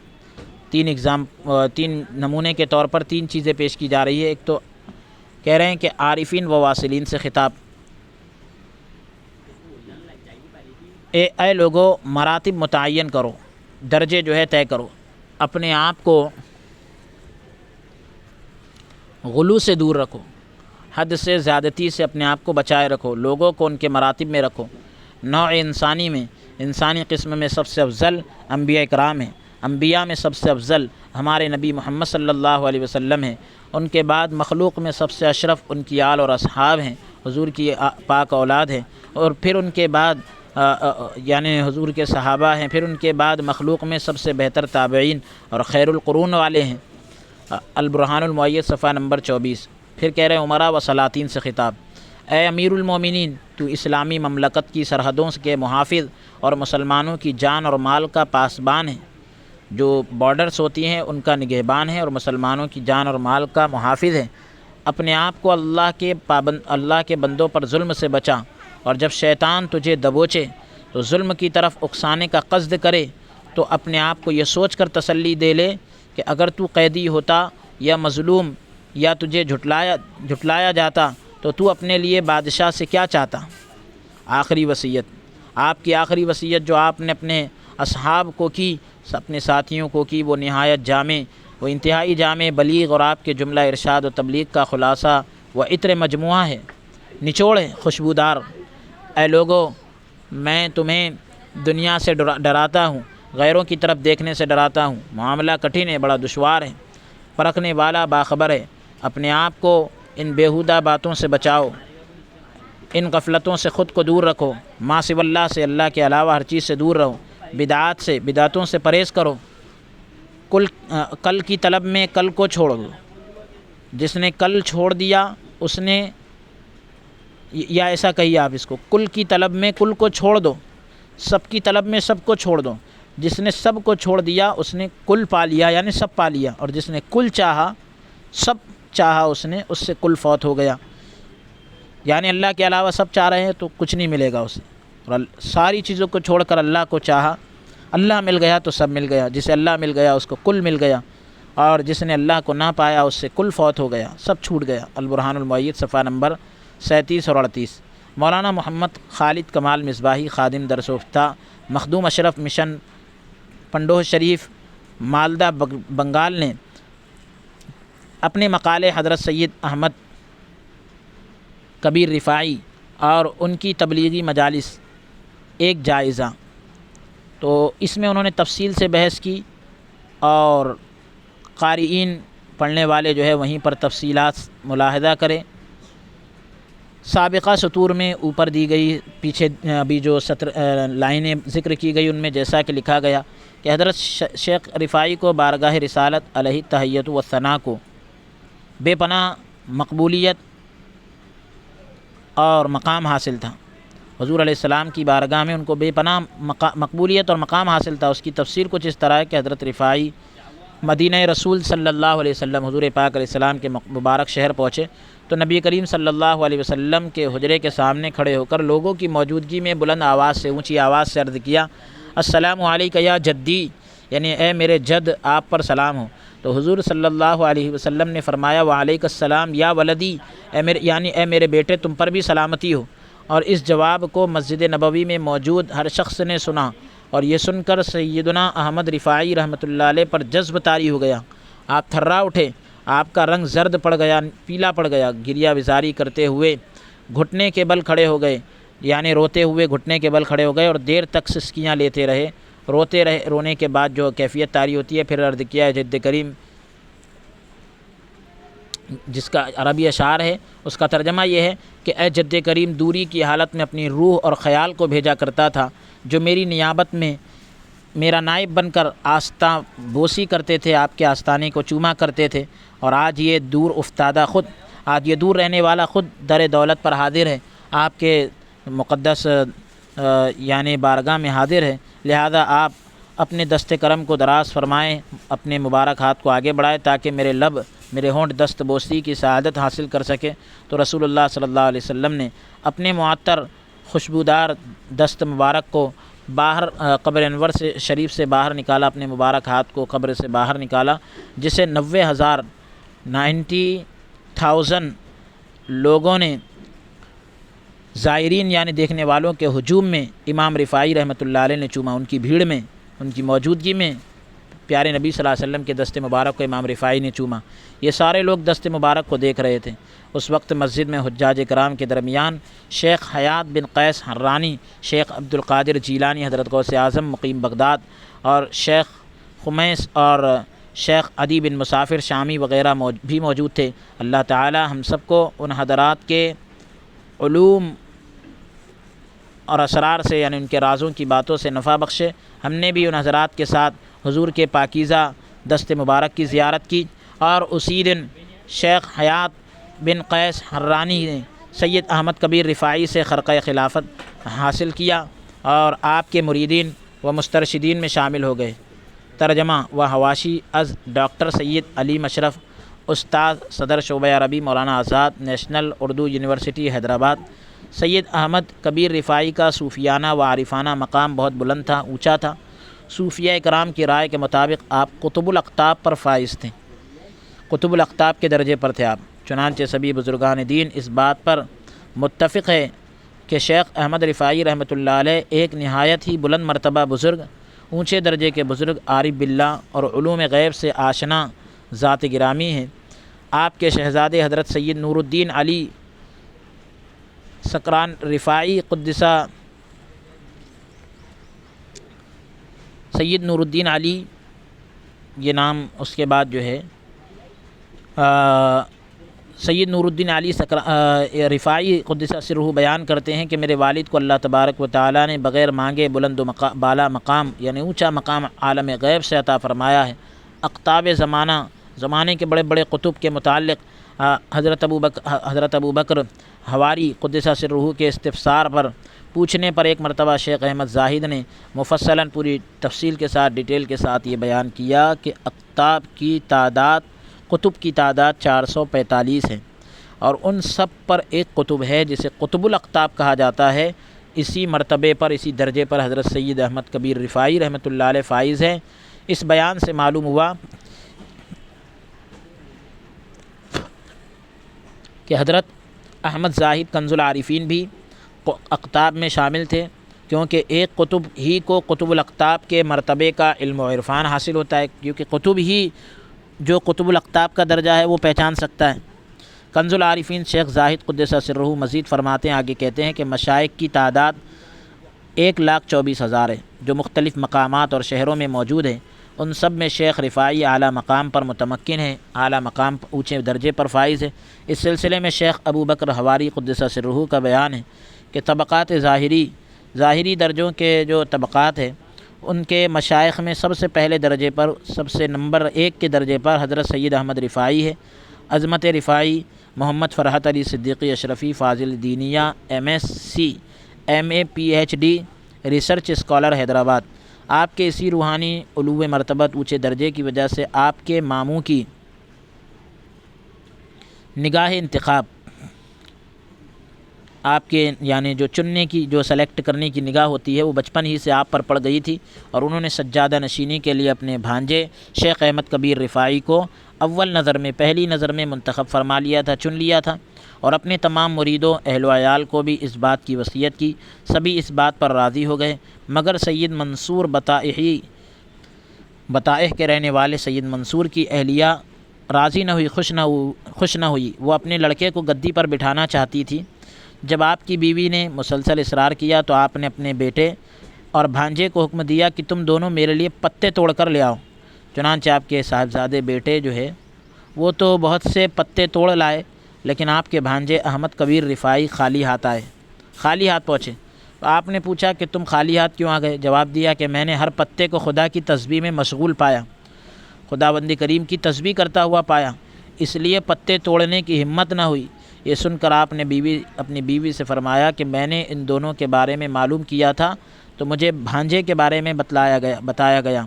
3 نمونے کے طور پر 3 چیزیں پیش کی جا رہی ہے۔ ایک تو کہہ رہے ہیں کہ عارفین و واصلین سے خطاب، اے لوگو مراتب متعین کرو، درجے جو ہے طے کرو، اپنے آپ کو غلو سے دور رکھو، حد سے زیادتی سے اپنے آپ کو بچائے رکھو، لوگوں کو ان کے مراتب میں رکھو۔ نوع انسانی میں، انسانی قسم میں سب سے افضل انبیاء کرام ہیں، انبیاء میں سب سے افضل ہمارے نبی محمد صلی اللہ علیہ وسلم ہیں، ان کے بعد مخلوق میں سب سے اشرف ان کی آل اور اصحاب ہیں، حضور کی پاک اولاد ہیں، اور پھر ان کے بعد یعنی حضور کے صحابہ ہیں، پھر ان کے بعد مخلوق میں سب سے بہتر تابعین اور خیر القرون والے ہیں۔ البرہان المؤید صفحہ نمبر 24۔ پھر کہہ رہے ہیں عمراء و سلاطین سے خطاب، اے امیر المومنین، تو اسلامی مملکت کی سرحدوں کے محافظ اور مسلمانوں کی جان اور مال کا پاسبان ہے، جو بارڈرز ہوتی ہیں ان کا نگہبان ہے، اور مسلمانوں کی جان اور مال کا محافظ ہے۔ اپنے آپ کو اللہ کے بندوں پر ظلم سے بچا، اور جب شیطان تجھے دبوچے تو ظلم کی طرف اکسانے کا قصد کرے تو اپنے آپ کو یہ سوچ کر تسلی دے لے کہ اگر تو قیدی ہوتا یا مظلوم یا تجھے جھٹلایا جاتا تو تو اپنے لیے بادشاہ سے کیا چاہتا۔ آخری وصیت، آپ کی آخری وصیت جو آپ نے اپنے اصحاب کو کی، اپنے ساتھیوں کو کی، وہ نہایت جامع، وہ انتہائی جامع، بلیغ، اور آپ کے جملہ ارشاد و تبلیغ کا خلاصہ و عطر مجموعہ ہے، نچوڑ ہے، خوشبودار۔ اے لوگو میں تمہیں دنیا سے ڈراتا ہوں، غیروں کی طرف دیکھنے سے ڈراتا ہوں، معاملہ کٹھن ہے، بڑا دشوار ہے، پرکھنے والا باخبر ہے، اپنے آپ کو ان بیہودہ باتوں سے بچاؤ، ان غفلتوں سے خود کو دور رکھو، ما سوی اللہ سے، اللہ کے علاوہ ہر چیز سے دور رہو، بدعات سے، بدعتوں سے پرہیز کرو، کل کی طلب میں کل کو چھوڑ دو، جس نے کل چھوڑ دیا اس نے، یا ایسا کہیے آپ اس کو، کل کی طلب میں کل کو چھوڑ دو، سب کی طلب میں سب کو چھوڑ دو، جس نے سب کو چھوڑ دیا اس نے کل پا لیا، یعنی سب پا لیا، اور جس نے کل چاہا، سب چاہا اس نے، اس سے کل فوت ہو گیا، یعنی اللہ کے علاوہ سب چاہ رہے ہیں تو کچھ نہیں ملے گا اسے، اور ساری چیزوں کو چھوڑ کر اللہ کو چاہا، اللہ مل گیا تو سب مل گیا، جسے اللہ مل گیا اس کو کل مل گیا، اور جس نے اللہ کو نہ پایا اس سے کل فوت ہو گیا، سب چھوٹ گیا۔ البرہان المؤید صفحہ نمبر 37 اور 38۔ مولانا محمد خالد کمال مصباحی، خادم درس و افتاء، مخدوم اشرف مشن، پنڈوہ شریف، مالدہ، بنگال نے اپنے مقالے حضرت سید احمد کبیر رفاعی اور ان کی تبلیغی مجالس ایک جائزہ، تو اس میں انہوں نے تفصیل سے بحث کی، اور قارئین پڑھنے والے جو ہے وہیں پر تفصیلات ملاحظہ کریں۔ سابقہ سطور میں اوپر دی گئی، پیچھے ابھی جو لائنیں ذکر کی گئی ان میں جیسا کہ لکھا گیا کہ حضرت شیخ رفاعی کو بارگاہ رسالت علیہ تحیت و ثنا کو بے پناہ مقبولیت اور مقام حاصل تھا، حضور علیہ السلام کی بارگاہ میں ان کو بے پناہ مقبولیت اور مقام حاصل تھا۔ اس کی تفسیر کچھ اس طرح ہے کہ حضرت رفاعی مدینہ رسول صلی اللہ علیہ وسلم، حضور پاک علیہ السلام کے مبارک شہر پہنچے تو نبی کریم صلی اللہ علیہ وسلم کے حجرے کے سامنے کھڑے ہو کر لوگوں کی موجودگی میں بلند آواز سے، اونچی آواز سے عرض کیا، السلام علیک یا جدی، یعنی اے میرے جد آپ پر سلام ہو۔ تو حضور صلی اللہ علیہ وسلم نے فرمایا وعلیک السلام یا ولدی، یعنی اے میرے بیٹے تم پر بھی سلامتی ہو۔ اور اس جواب کو مسجد نبوی میں موجود ہر شخص نے سنا، اور یہ سن کر سیدنا احمد رفاعی رحمۃ اللہ علیہ پر جذب طاری ہو گیا، آپ تھرا اٹھے، آپ کا رنگ زرد پڑ گیا، پیلا پڑ گیا، گریہ وزاری کرتے ہوئے گھٹنے کے بل کھڑے ہو گئے، یعنی روتے ہوئے گھٹنے کے بل کھڑے ہو گئے، اور دیر تک سسکیاں لیتے رہے، روتے رہے۔ رونے کے بعد جو کیفیت طاری ہوتی ہے، پھر عرض کیا ہے جد کریم، جس کا عربی اشعار ہے اس کا ترجمہ یہ ہے کہ اے جد کریم، دوری کی حالت میں اپنی روح اور خیال کو بھیجا کرتا تھا، جو میری نیابت میں میرا نائب بن کر آستہ بوسی کرتے تھے، آپ کے آستانے کو چوما کرتے تھے، اور آج یہ دور افتادہ خود، آج یہ دور رہنے والا خود در دولت پر حاضر ہے، آپ کے مقدس یعنی بارگاہ میں حاضر ہے، لہذا آپ اپنے دست کرم کو دراز فرمائیں، اپنے مبارک ہاتھ کو آگے بڑھائیں تاکہ میرے لب، میرے ہونٹ دست بوسی کی سعادت حاصل کر سکے۔ تو رسول اللہ صلی اللہ علیہ وسلم نے اپنے معطر خوشبودار دست مبارک کو باہر قبر انور سے شریف سے باہر نکالا، اپنے مبارک ہاتھ کو قبر سے باہر نکالا، جسے 90,000 لوگوں نے، زائرین یعنی دیکھنے والوں کے ہجوم میں امام رفاعی رحمۃ اللہ علیہ نے چوما، ان کی بھیڑ میں، ان کی موجودگی میں پیارے نبی صلی اللہ علیہ وسلم کے دست مبارک کو امام رفاعی نے چوما۔ یہ سارے لوگ دست مبارک کو دیکھ رہے تھے۔ اس وقت مسجد میں حجاج کرام کے درمیان شیخ حیات بن قیس حرانی، شیخ عبد القادر جیلانی حضرت غوث اعظم مقیم بغداد، اور شیخ خمیس اور شیخ عدی بن مسافر شامی وغیرہ بھی موجود تھے۔ اللہ تعالی ہم سب کو ان حضرات کے علوم اور اسرار سے، یعنی ان کے رازوں کی باتوں سے نفع بخشے۔ ہم نے بھی ان حضرات کے ساتھ حضور کے پاکیزہ دست مبارک کی زیارت کی، اور اسی دن شیخ حیات بن قیس حرانی نے سید احمد کبیر رفاعی سے خرقہ خلافت حاصل کیا، اور آپ کے مریدین و مسترشدین میں شامل ہو گئے۔ ترجمہ و حواشی از ڈاکٹر سید علی مشرف، استاد صدر شعبہ عربی مولانا آزاد نیشنل اردو یونیورسٹی حیدرآباد۔ سید احمد کبیر رفاعی کا صوفیانہ و عارفانہ مقام بہت بلند تھا، اونچا تھا۔ صوفیہ کرام کی رائے کے مطابق آپ قطب الاقطاب پر فائز تھے، قطب الاقطاب کے درجے پر تھے آپ۔ چنانچہ سبھی بزرگان دین اس بات پر متفق ہے کہ شیخ احمد رفاعی رحمۃ اللہ علیہ ایک نہایت ہی بلند مرتبہ بزرگ، اونچے درجے کے بزرگ، عارف باللہ اور علوم غیب سے آشنا ذات گرامی ہیں۔ آپ کے شہزادے حضرت سید نور الدین علی سکران رفاعی قدسہ، سید نور الدین علی، یہ نام اس کے بعد جو ہے سید نور الدین علی رفاعی قدسہ سرہ بیان کرتے ہیں کہ میرے والد کو اللہ تبارک و تعالیٰ نے بغیر مانگے بلند و بالا مقام یعنی اونچا مقام عالم غیب سے عطا فرمایا ہے۔ اقطاب زمانے کے بڑے بڑے قطب کے متعلق حضرت ابو بکر حواری قدسہ سرہ کے استفسار پر پوچھنے پر ایک مرتبہ شیخ احمد زاہد نے مفصلاً پوری تفصیل کے ساتھ ڈیٹیل کے ساتھ یہ بیان کیا کہ اقطاب کی تعداد، قطب کی تعداد 445 ہے، اور ان سب پر ایک قطب ہے جسے قطب الاقطاب کہا جاتا ہے۔ اسی مرتبے پر، اسی درجے پر حضرت سید احمد کبیر رفاعی رحمۃ اللہ علیہ فائز ہیں۔ اس بیان سے معلوم ہوا کہ حضرت احمد زاہد کنز العارفین بھی اقطاب میں شامل تھے، کیونکہ ایک قطب ہی کو قطب الاقطاب کے مرتبے کا علم و عرفان حاصل ہوتا ہے، کیونکہ قطب ہی جو قطب الاقطاب کا درجہ ہے وہ پہچان سکتا ہے۔ کنز العارفین شیخ زاہد قدسہ سرہ مزید فرماتے ہیں، آگے کہتے ہیں کہ مشائخ کی تعداد 1,24,000 ہے جو مختلف مقامات اور شہروں میں موجود ہیں۔ ان سب میں شیخ رفاعی اعلیٰ مقام پر متمکن ہے، اعلیٰ مقام اونچے درجے پر فائز ہے۔ اس سلسلے میں شیخ ابو بکر حواری قدسہ سرہ کا بیان ہے کہ طبقات ظاہری درجوں کے جو طبقات ہیں ان کے مشائخ میں سب سے پہلے درجے پر، سب سے نمبر 1 کے درجے پر حضرت سید احمد رفاعی ہے۔ عظمت رفاعی محمد فرحت علی صدیقی اشرفی فاضل Diniya MSc MA PhD research scholar Hyderabad. آپ کے اسی روحانی علو مرتبت اونچے درجے کی وجہ سے آپ کے ماموں کی نگاہ انتخاب، آپ کے یعنی جو چننے کی، جو سلیکٹ کرنے کی نگاہ ہوتی ہے، وہ بچپن ہی سے آپ پر پڑ گئی تھی، اور انہوں نے سجادہ نشینی کے لیے اپنے بھانجے شیخ احمد کبیر رفاعی کو اول نظر میں، پہلی نظر میں منتخب فرما لیا تھا، چن لیا تھا، اور اپنے تمام مریدوں اہل و عیال کو بھی اس بات کی وصیت کی۔ سبھی اس بات پر راضی ہو گئے، مگر سید منصور بطائح کے رہنے والے سید منصور کی اہلیہ راضی نہ ہوئی، خوش نہ ہوئی۔ وہ اپنے لڑکے کو گدی پر بٹھانا چاہتی تھی۔ جب آپ کی بیوی نے مسلسل اصرار کیا تو آپ نے اپنے بیٹے اور بھانجے کو حکم دیا کہ تم دونوں میرے لیے پتے توڑ کر لے آؤ۔ چنانچہ آپ کے صاحبزادے بیٹے جو ہے وہ تو بہت سے پتے توڑ لائے، لیکن آپ کے بھانجے احمد کبیر رفاعی خالی ہاتھ پہنچے۔ تو آپ نے پوچھا کہ تم خالی ہاتھ کیوں آ گئے؟ جواب دیا کہ میں نے ہر پتے کو خدا کی تسبیح میں مشغول پایا، خداوند کریم کی تسبیح کرتا ہوا پایا، اس لیے پتے توڑنے کی ہمت نہ ہوئی۔ یہ سن کر آپ نے اپنی بیوی سے فرمایا کہ میں نے ان دونوں کے بارے میں معلوم کیا تھا تو مجھے بھانجے کے بارے میں بتایا گیا،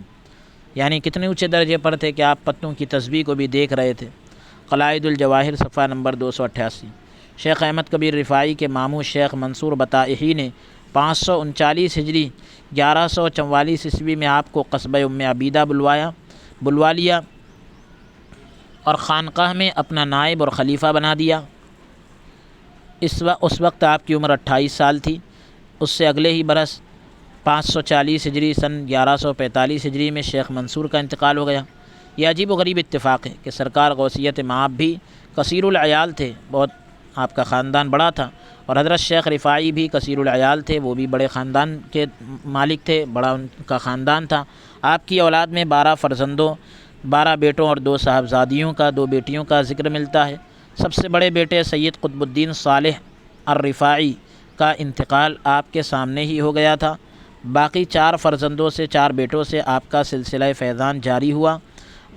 یعنی کتنے اونچے درجے پر تھے کہ آپ پتوں کی تسبیح کو بھی دیکھ رہے تھے۔ قلائد الجواہر صفحہ نمبر 288۔ شیخ احمد کبیر رفاعی کے ماموں شیخ منصور بطائحی نے 539 ہجری 1144 عیسوی میں آپ کو قصبہ ام عبیدہ بلوا لیا اور خانقاہ میں اپنا نائب اور خلیفہ بنا دیا۔ اس وقت آپ کی عمر 28 سال تھی۔ اس سے اگلے ہی برس 540 ہجری سن 1145 ہجری میں شیخ منصور کا انتقال ہو گیا۔ یہ عجیب و غریب اتفاق ہے کہ سرکار غوثیت مآب بھی کثیر العیال تھے، بہت آپ کا خاندان بڑا تھا، اور حضرت شیخ رفاعی بھی کثیر العیال تھے، وہ بھی بڑے خاندان کے مالک تھے، بڑا ان کا خاندان تھا۔ آپ کی اولاد میں 12 بیٹوں اور 2 صاحبزادیوں کا، 2 بیٹیوں کا ذکر ملتا ہے۔ سب سے بڑے بیٹے سید قطب الدین صالح الرفاعی کا انتقال آپ کے سامنے ہی ہو گیا تھا۔ باقی 4 فرزندوں سے، 4 بیٹوں سے آپ کا سلسلہ فیضان جاری ہوا،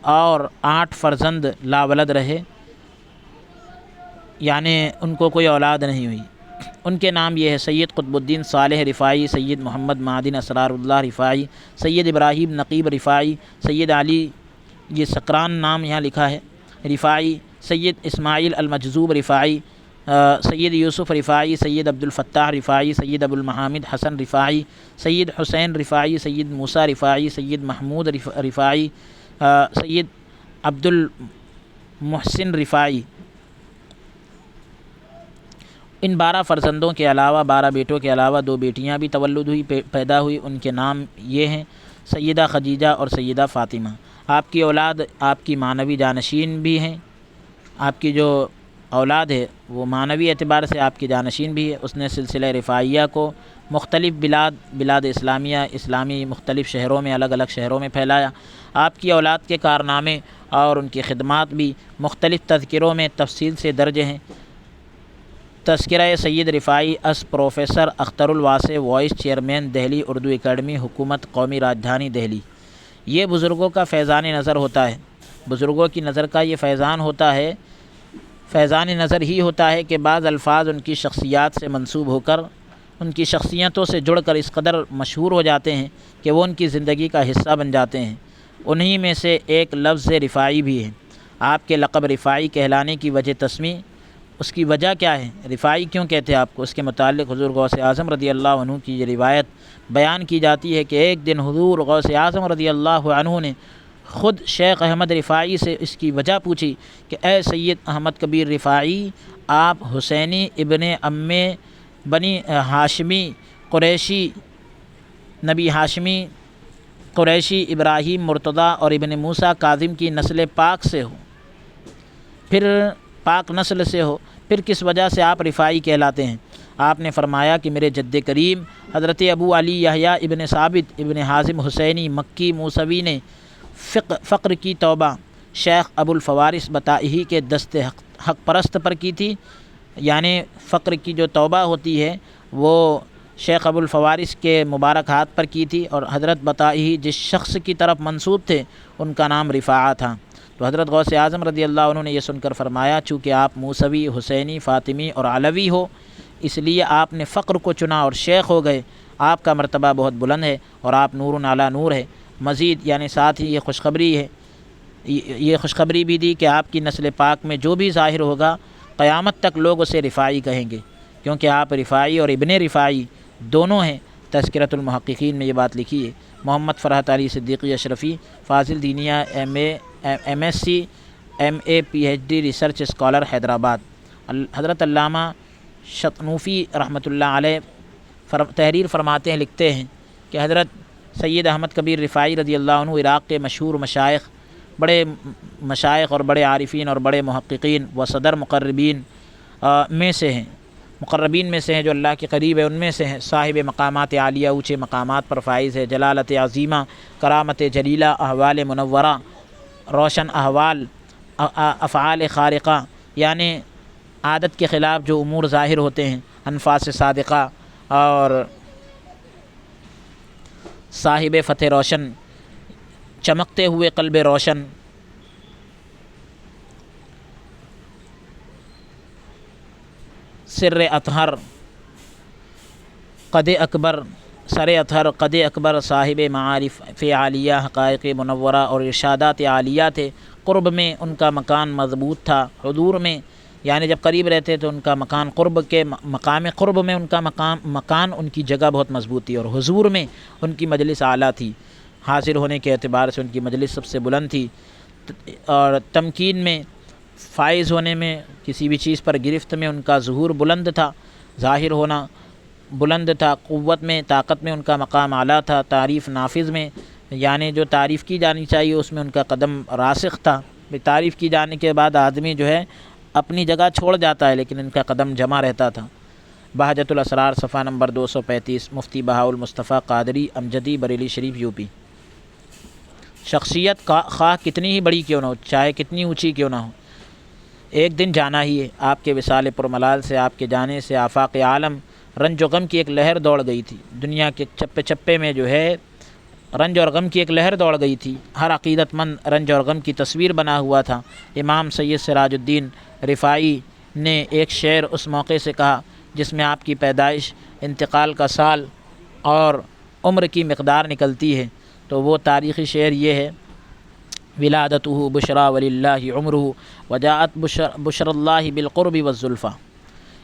اور 8 فرزند لاولد رہے، یعنی ان کو کوئی اولاد نہیں ہوئی۔ ان کے نام یہ ہے: سید قطب الدین صالح رفاعی، سید محمد معدن اسرار اللہ رفاعی، سید ابراہیم نقیب رفاعی، سید علی، یہ سکران نام یہاں لکھا ہے، رفاعی، سید اسماعیل المجذوب رفاعی، سید یوسف رفاعی، سید عبد الفتاح رفاعی، سید ابو المحامد حسن رفاعی، سید حسین رفاعی، سید موسیٰ رفاعی، سید محمود رفاعی، سید عبد المحسن رفاعی۔ ان 12 فرزندوں کے علاوہ، 12 بیٹوں کے علاوہ 2 بیٹیاں بھی پیدا ہوئی۔ ان کے نام یہ ہیں: سیدہ خدیجہ اور سیدہ فاطمہ۔ آپ کی اولاد آپ کی معنوی جانشین بھی ہیں۔ آپ کی جو اولاد ہے وہ معنوی اعتبار سے آپ کی جانشین بھی ہے۔ اس نے سلسلہ رفاعیہ کو مختلف بلاد اسلامی مختلف شہروں میں الگ الگ شہروں میں پھیلایا۔ آپ کی اولاد کے کارنامے اور ان کی خدمات بھی مختلف تذکروں میں تفصیل سے درج ہیں۔ تذکرہ سید رفاعی از professor Akhtar Alwasey, vice chairman Delhi Urdu academy, حکومت قومی راجدھانی دہلی۔ یہ بزرگوں کا فیضان نظر ہوتا ہے، بزرگوں کی نظر کا یہ فیضان ہوتا ہے، فیضان نظر ہی ہوتا ہے کہ بعض الفاظ ان کی شخصیات سے منسوب ہو کر، ان کی شخصیتوں سے جڑ کر اس قدر مشہور ہو جاتے ہیں کہ وہ ان کی زندگی کا حصہ بن جاتے ہیں۔ انہی میں سے ایک لفظ رفاعی بھی ہے۔ آپ کے لقب رفاعی کہلانے کی وجہ تسمیہ، اس کی وجہ کیا ہے؟ رفاعی کیوں کہتے ہیں آپ کو؟ اس کے متعلق حضور غوث اعظم رضی اللہ عنہ کی یہ روایت بیان کی جاتی ہے کہ ایک دن حضور غوث اعظم رضی اللہ عنہ نے خود شیخ احمد رفاعی سے اس کی وجہ پوچھی کہ اے سید احمد کبیر رفاعی، آپ حسینی ابن ام بنی ہاشمی قریشی، نبی ہاشمی قریشی ابراہیم مرتضیٰ اور ابن موسیٰ کاظم کی نسل پاک سے ہو، پھر پاک نسل سے ہو، پھر کس وجہ سے آپ رفاعی کہلاتے ہیں؟ آپ نے فرمایا کہ میرے جد کریم حضرت ابو علی یحییٰ ابن ثابت ابن حازم حسینی مکی موسوی نے فقر کی توبہ شیخ ابو الفوارس بطائحی کے دست حق پرست پر کی تھی۔ یعنی فقر کی جو توبہ ہوتی ہے وہ شیخ ابو الفوارس کے مبارک ہاتھ پر کی تھی، اور حضرت بطائحی جس شخص کی طرف منسوب تھے ان کا نام رفاعہ تھا۔ تو حضرت غوث اعظم رضی اللہ عنہ نے یہ سن کر فرمایا چونکہ آپ موسوی، حسینی، فاطمی اور علوی ہو، اس لیے آپ نے فقر کو چنا اور شیخ ہو گئے۔ آپ کا مرتبہ بہت بلند ہے اور آپ نور علی نور ہے۔ مزید یعنی ساتھ ہی یہ خوشخبری بھی دی کہ آپ کی نسل پاک میں جو بھی ظاہر ہوگا قیامت تک لوگ اسے رفاعی کہیں گے، کیونکہ آپ رفاعی اور ابن رفاعی دونوں ہیں۔ تذکرۃ المحققین میں یہ بات لکھی ہے۔ محمد فرحت علی صدیقی اشرفی، فاضل دینیہ، M S C, M A P H D research scholar, Hyderabad. حضرت علامہ شطنوفی رحمۃ اللہ علیہ تحریر فرماتے ہیں، لکھتے ہیں کہ حضرت سید احمد کبیر رفاعی رضی اللہ عنہ عراق کے مشہور بڑے مشائخ اور بڑے عارفین اور بڑے محققین و صدر مقربین میں سے ہیں، جو اللہ کے قریب ہے ان میں سے ہیں۔ صاحب مقامات عالیہ، اونچے مقامات پر فائز ہے، جلالت عظیمہ، کرامت جلیلہ، احوال منورہ، روشن احوال، افعال خارقہ، یعنی عادت کے خلاف جو امور ظاہر ہوتے ہیں، انفاس صادقہ، اور صاحب فتح روشن، چمکتے ہوئے قلب روشن، سر اطہر، قد اکبر، سر اطہر، قد اکبر، صاحب معارف عالیہ، حقائق منورہ اور ارشادات عالیہ تھے۔ قرب میں ان کا مکان مضبوط تھا، حضور میں یعنی جب قریب رہتے تو ان کا مکان مقام قرب میں ان کا مکان ان کی جگہ بہت مضبوط تھی، اور حضور میں ان کی مجلس اعلیٰ تھی، حاضر ہونے کے اعتبار سے ان کی مجلس سب سے بلند تھی، اور تمکین میں، فائز ہونے میں، کسی بھی چیز پر گرفت میں ان کا ظہور بلند تھا، ظاہر ہونا بلند تھا، قوت میں، طاقت میں ان کا مقام اعلیٰ تھا، تعریف نافذ میں یعنی جو تعریف کی جانی چاہیے اس میں ان کا قدم راسخ تھا۔ تعریف کی جانے کے بعد آدمی جو ہے اپنی جگہ چھوڑ جاتا ہے، لیکن ان کا قدم جمع رہتا تھا۔ بہجت الاسرار، صفحہ نمبر 235، مفتی بہاء المصطفیٰ قادری امجدی، بریلی شریف، یو پی۔ شخصیت خواہ کتنی ہی بڑی کیوں نہ ہو، چاہے کتنی اونچی کیوں نہ ہو، ایک دن جانا ہی ہے۔ آپ کے وصال پرملال سے، آپ کے جانے سے آفاق عالم رنج و غم کی ایک لہر دوڑ گئی تھی، دنیا کے چپے چپے میں جو ہے رنج اور غم کی ایک لہر دوڑ گئی تھی، ہر عقیدت مند رنج اور غم کی تصویر بنا ہوا تھا۔ امام سید سراج الدین رفاعی نے ایک شعر اس موقع سے کہا جس میں آپ کی پیدائش، انتقال کا سال اور عمر کی مقدار نکلتی ہے، تو وہ تاریخی شعر یہ ہے: ولادتہ بشرا وللہ عمرہ وجاءت بشر اللہ بالقرب والزلفہ،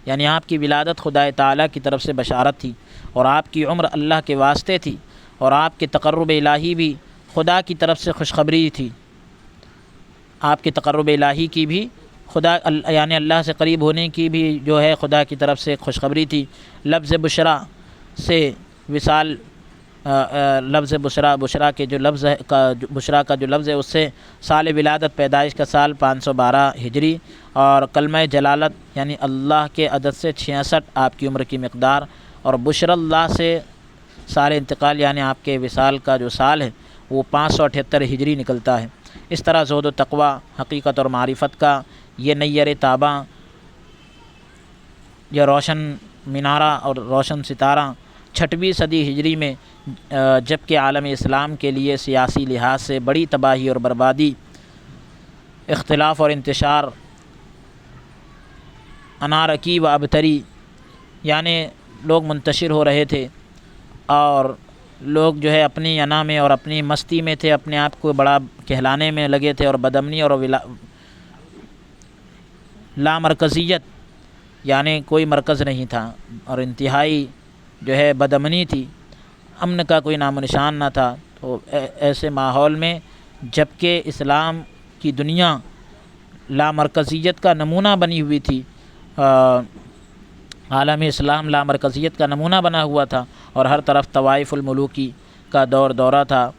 یعنی آپ کی ولادت خدا تعالیٰ کی طرف سے بشارت تھی، اور آپ کی عمر اللہ کے واسطے تھی، اور آپ کے تقرب الہی بھی خدا کی طرف سے خوشخبری تھی۔ آپ کے تقرب الہی کی بھی خدا یعنی اللہ سے قریب ہونے کی بھی جو ہے خدا کی طرف سے خوشخبری تھی۔ لفظ بشرا سے وصال لفظ بشرا کے جو لفظ ہے بشرا کا جو لفظ ہے اس سے سال ولادت پیدائش کا سال 512 ہجری، اور کلمہ جلالت یعنی اللہ کے عدد سے 66 آپ کی عمر کی مقدار، اور بشر اللہ سے سال انتقال یعنی آپ کے وصال کا جو سال ہے وہ 578 ہجری نکلتا ہے۔ اس طرح زہد و تقوی، حقیقت اور معرفت کا یہ نیر تاباں، یہ روشن مینارہ اور روشن ستارہ 6ویں صدی ہجری میں، جبکہ عالم اسلام کے لیے سیاسی لحاظ سے بڑی تباہی اور بربادی، اختلاف اور انتشار، انارکی و ابتری، یعنی لوگ منتشر ہو رہے تھے اور لوگ جو ہے اپنی انا میں اور اپنی مستی میں تھے، اپنے آپ کو بڑا کہلانے میں لگے تھے، اور بدامنی اور لامرکزیت یعنی کوئی مرکز نہیں تھا، اور انتہائی جو ہے بدامنی تھی، امن کا کوئی نام و نشان نہ تھا۔ تو ایسے ماحول میں جبکہ اسلام کی دنیا لامرکزیت کا نمونہ بنی ہوئی تھی، عالم اسلام لامرکزیت کا نمونہ بنا ہوا تھا، اور ہر طرف طوائف الملوکی کا دورہ تھا۔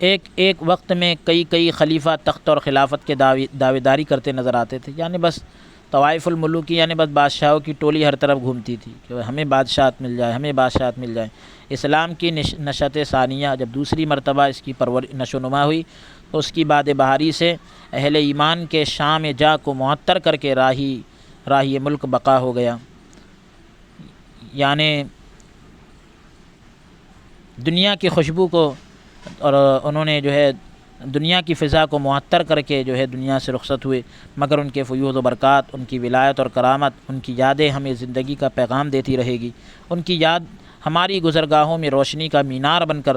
ایک وقت میں کئی خلیفہ تخت اور خلافت کے دعویداری کرتے نظر آتے تھے، یعنی بس طوائف الملوکی یعنی بس بادشاہوں کی ٹولی ہر طرف گھومتی تھی کہ ہمیں بادشاہت مل جائے، ہمیں بادشاہت مل جائے۔ اسلام کی نشأت ثانیہ جب دوسری مرتبہ اس کی نشو و نما ہوئی تو اس کی باد بہاری سے اہل ایمان کے شام جا کو معطر کر کے راہی ملک بقا ہو گیا، یعنی دنیا کی خوشبو کو، اور انہوں نے جو ہے دنیا کی فضا کو معطر کر کے جو ہے دنیا سے رخصت ہوئے، مگر ان کے فیوض و برکات، ان کی ولایت اور کرامت، ان کی یادیں ہمیں زندگی کا پیغام دیتی رہے گی۔ ان کی یاد ہماری گزرگاہوں میں روشنی کا مینار بن کر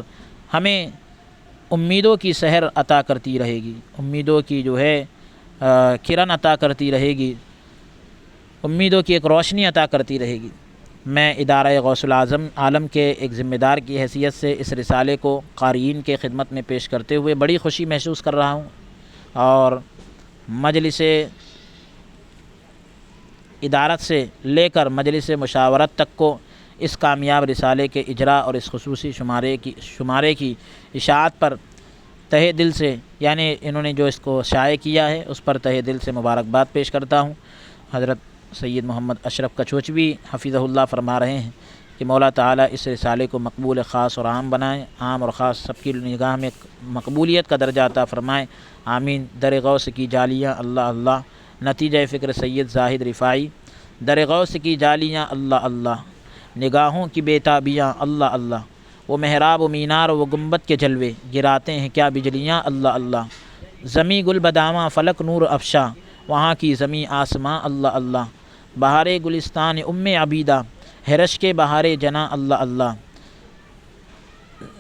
ہمیں امیدوں کی سحر عطا کرتی رہے گی، امیدوں کی جو ہے کرن عطا کرتی رہے گی، امیدوں کی ایک روشنی عطا کرتی رہے گی۔ میں ادارہ غوث العظم عالم کے ایک ذمہ دار کی حیثیت سے اس رسالے کو قارئین کے خدمت میں پیش کرتے ہوئے بڑی خوشی محسوس کر رہا ہوں، اور مجلس ادارت سے لے کر مجلس مشاورت تک کو اس کامیاب رسالے کے اجرا اور اس خصوصی شمارے کی اشاعت پر تہہ دل سے، یعنی انہوں نے جو اس کو شائع کیا ہے اس پر تہہ دل سے مبارکباد پیش کرتا ہوں۔ حضرت سید محمد اشرف کچھوچوی حفظہ اللہ فرما رہے ہیں کہ مولا تعالیٰ اس رسالے کو مقبول خاص اور عام بنائے، عام اور خاص سب کی نگاہ میں مقبولیت کا درجہ عطا فرمائے، آمین۔ در غوث کی جالیاں اللہ اللہ، نتیجہ فکر سید زاہد رفاعی۔ در غوث کی جالیاں اللہ اللہ، نگاہوں کی بےتابیاں اللہ اللہ، وہ محراب و مینار و گنبد کے جلوے، گراتے ہیں کیا بجلیاں اللہ اللہ۔ زمیں گل بداماں فلک نور افشاں، وہاں کی زمیں آسماں اللہ اللہ۔ بہار گلستان عبیدہ ہے رشک بہار جنا اللہ اللہ،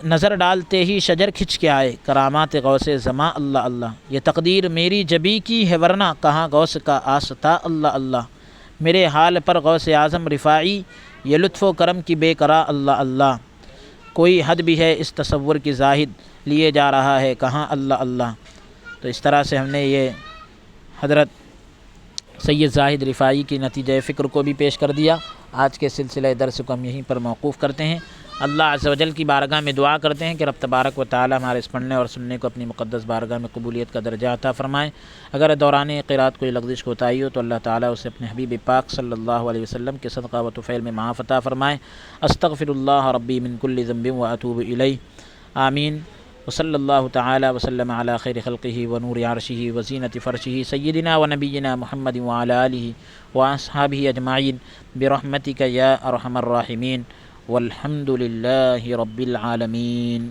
نظر ڈالتے ہی شجر کھنچ کے آئے کرامات غوث زماں اللہ اللہ۔ یہ تقدیر میری جبی کی ہے ورنہ کہاں غوث کا آستا اللہ اللہ۔ میرے حال پر غوث اعظم رفاعی، یہ لطف و کرم کی بے کرا اللہ اللہ۔ کوئی حد بھی ہے اس تصور کی زاہد لیے جا رہا ہے کہاں اللہ اللہ۔ تو اس طرح سے ہم نے یہ حضرت سید زاہد رفاعی کی نتیجہ فکر کو بھی پیش کر دیا۔ آج کے سلسلہ درس کو ہم یہیں پر موقوف کرتے ہیں۔ اللہ عز و جل کی بارگاہ میں دعا کرتے ہیں کہ رب تبارک و تعالی ہمارے اس پڑھنے اور سننے کو اپنی مقدس بارگاہ میں قبولیت کا درجہ عطا فرمائے۔ اگر دوران قرات کوئی لغزش کوتاہی ہو تو اللہ تعالیٰ اسے اپنے حبیب پاک صلی اللہ علیہ وسلم کے صدقہ و طفیل میں معاف عطا فرمائے۔ استغفر اللہ ربی من کل ذنب و اتوب الیہ، آمین۔ وصلی اللہ تعالی وسلم علی خیر خلقہ ونور عرشہ وزینۃ فرشہ سیدنا و نبینا محمد وعلی آلہ واصحابہ اجمعین برحمتک یا ارحم الراحمین، والحمد للہ رب العالمین۔